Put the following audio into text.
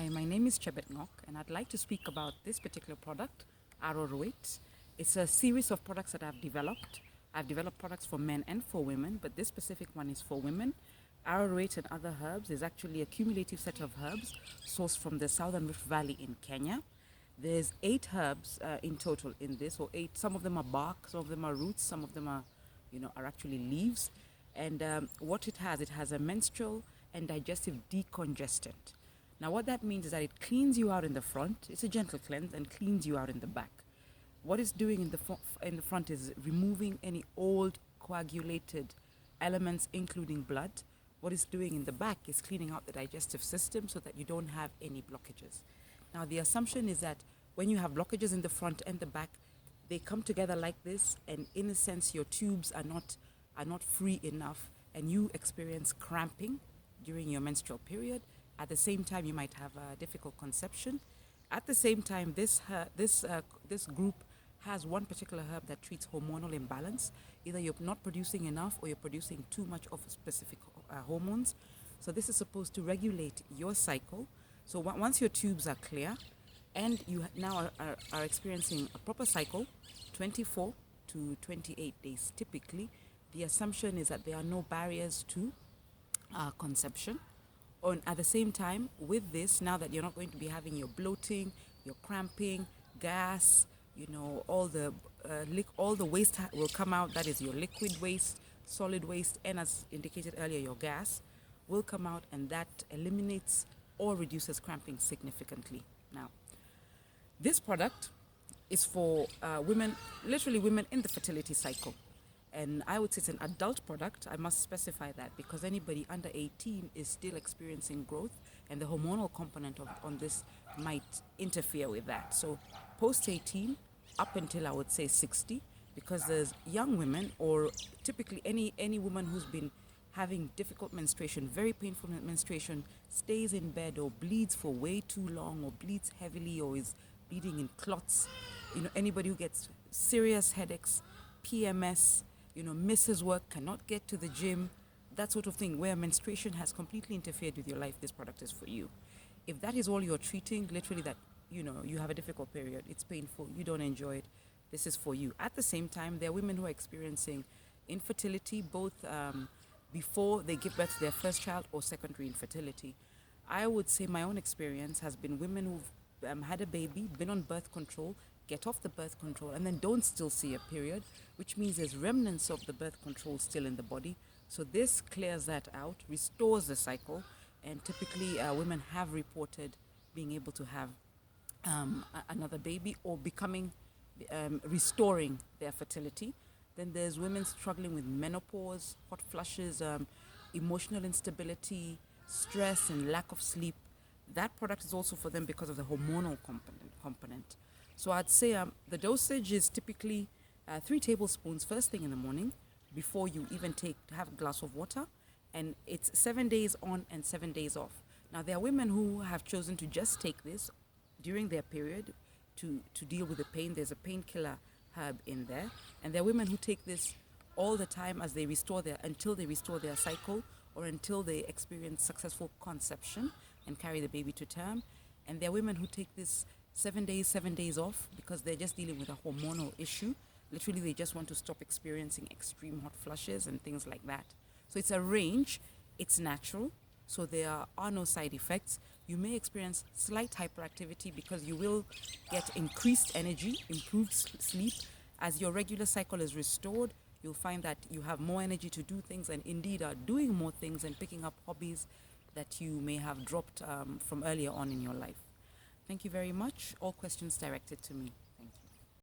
Hi, my name is Chebet Ngok, and I'd like to speak about this particular product, Arorwet. It's a series of products that I've developed. I've developed products for men and for women, but this specific one is for women. Arorwet and other herbs is actually a cumulative set of herbs sourced from the Southern Rift Valley in Kenya. There's 8 herbs in total in this, or 8. Some of them are bark, some of them are roots, some of them are actually leaves. And what it has a menstrual and digestive decongestant. Now, what that means is that it cleans you out in the front. It's a gentle cleanse and cleans you out in the back. What it's doing in the front is removing any old coagulated elements, including blood. What it's doing in the back is cleaning out the digestive system so that you don't have any blockages. Now, the assumption is that when you have blockages in the front and the back, they come together like this, and in a sense, your tubes are not free enough, and you experience cramping during your menstrual period. At the same time, you might have a difficult conception. At the same time, this group has one particular herb that treats hormonal imbalance. Either you're not producing enough or you're producing too much of specific hormones. So this is supposed to regulate your cycle. So once your tubes are clear and you now are experiencing a proper cycle, 24 to 28 days typically, the assumption is that there are no barriers to conception. At the same time, with this, now that you're not going to be having your bloating, your cramping, gas, all the waste will come out. That is your liquid waste, solid waste, and as indicated earlier, your gas will come out, and that eliminates or reduces cramping significantly. Now, this product is for women, literally women in the fertility cycle. And I would say it's an adult product. I must specify that because anybody under 18 is still experiencing growth, and the hormonal component on this might interfere with that. So post 18 up until I would say 60, because there's young women, or typically any woman who's been having difficult menstruation, very painful menstruation, stays in bed or bleeds for way too long, or bleeds heavily, or is bleeding in clots. Anybody who gets serious headaches, PMS, misses work, cannot get to the gym, that sort of thing, where menstruation has completely interfered with your life, this product is for you. If that is all you're treating, literally that, you have a difficult period, it's painful, you don't enjoy it, this is for you. At the same time, there are women who are experiencing infertility, both before they give birth to their first child or secondary infertility. I would say my own experience has been women who've had a baby, been on birth control, get off the birth control, and then don't still see a period, which means there's remnants of the birth control still in the body. So this clears that out, restores the cycle, and typically women have reported being able to have another baby or restoring their fertility. Then there's women struggling with menopause, hot flushes, emotional instability, stress, and lack of sleep. That product is also for them because of the hormonal component. So I'd say the dosage is typically 3 tablespoons first thing in the morning before you even have a glass of water, and it's 7 days on and 7 days off. Now, there are women who have chosen to just take this during their period to deal with the pain. There's a painkiller herb in there, and there are women who take this all the time until they restore their cycle, or until they experience successful conception and carry the baby to term. And there are women who take this 7 days off because they're just dealing with a hormonal issue. Literally, they just want to stop experiencing extreme hot flushes and things like that. So it's a range, it's natural, so there are no side effects. You may experience slight hyperactivity because you will get increased energy, improved sleep. As your regular cycle is restored, you'll find that you have more energy to do things, and indeed are doing more things and picking up hobbies that you may have dropped from earlier on in your life. Thank you very much. All questions directed to me.